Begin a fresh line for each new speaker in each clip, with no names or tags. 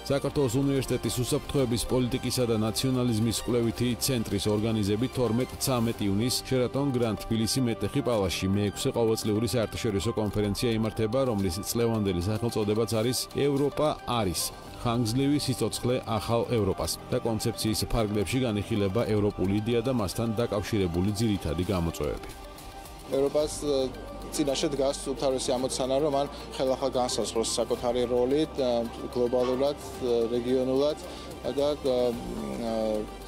საქართველოს უნივერსიტეტის უსაფრთხოების პოლიტიკისა და ნაციონალიზმის კვლევითი ცენტრის ორგანიზებით 12-13 ივნისს Sheraton Grand Tbilisi მეტეხი პალასში მე-6 ყოველწლიური საერთაშორისო კონფერენცია იმართება, რომლის წლევანდელი სახელწოდებაც არის ევროპა არის ხანგრძლივი სიცოცხლე ახალ ევროპას და კონცეფციის ფარგლებში განიხილება ევროპული იდეა და მასთან დაკავშირებული ძირითადი გამოწვევები.
ევროპას წინაშე დგას უთავრესი ამოცანა, რომ მან ხელახლა განსაზღვროს საკუთარი როლი გლობალურად, რეგიონულად და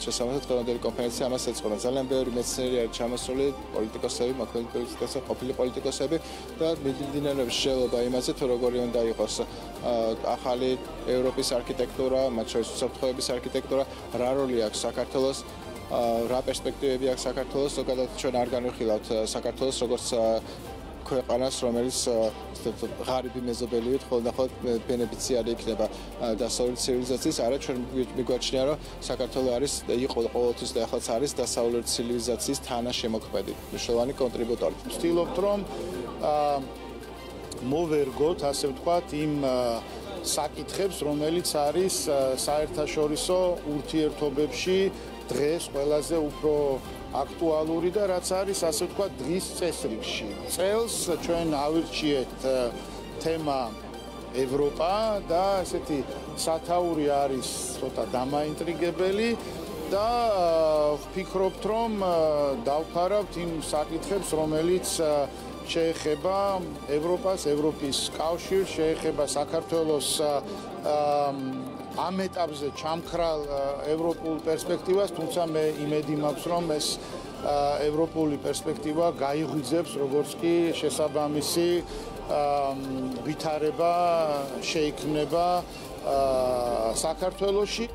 შესაბამისად დღევანდელი კონფერენცია ამას ეწყობა. ძალიან ბევრი მეცნიერი არის ჩამოსული, პოლიტიკოსები, მოქმედი პოლიტიკოსები, ყოფილი პოლიტიკოსები და მიმდინარეობს შეელობა იმაზე, თუ როგორი უნდა იყოს ახალი ევროპის არქიტექტურა, მათ შორის უსაფრთხოების არქიტექტურა, რა როლი აქვს საქართველოს, რა პერსპექტივები აქვს საქართველოს, ზოგადად ჩვენ არ განვიხილავთ საქართველოს როგორც ქვეყანას, რომელიც ღარიბი მეზობელივით ხოლმე ბენეფიციარი იქნება დასავლური ცივილიზაციის, არა ჩვენ მიგვაჩნია, რომ საქართველო იყო ყოველთვის და ახალაც არის დასავლური ცივილიზაციის თანაშემოქმედი, მნიშვნელოვანი კონტრიბუტორი.
ვცდილობთ, რომ მოვერგოთ, ასე ვთქვათ, იმ საკითხებს, რომელიც არის საერთაშორისო ურთიერთობებში დღეს ყველაზე უფრო აქტუალური და რაც არის, ასე ვთქვათ, დღის წესრიგში. წელს ჩვენ ავირჩიეთ თემა ევროპა და ესეთი სათაური არის ცოტა დამაინტრიგებელი და ვფიქრობთ, რომ დავფარავთ იმ საკითხებს, რომელიც შეეხება ევროპას, ევროპის კავშირს, შეეხება საქართველოს ამ ეტაპზე ჩამქრალ ევროპულ პერსპექტივას, თუმცა მე იმედი მაქვს, რომ ეს ევროპული პერსპექტივა გაიღვიძებს, როგორც კი შესაბამისი ვითარება შეიქმნება საქართველოში.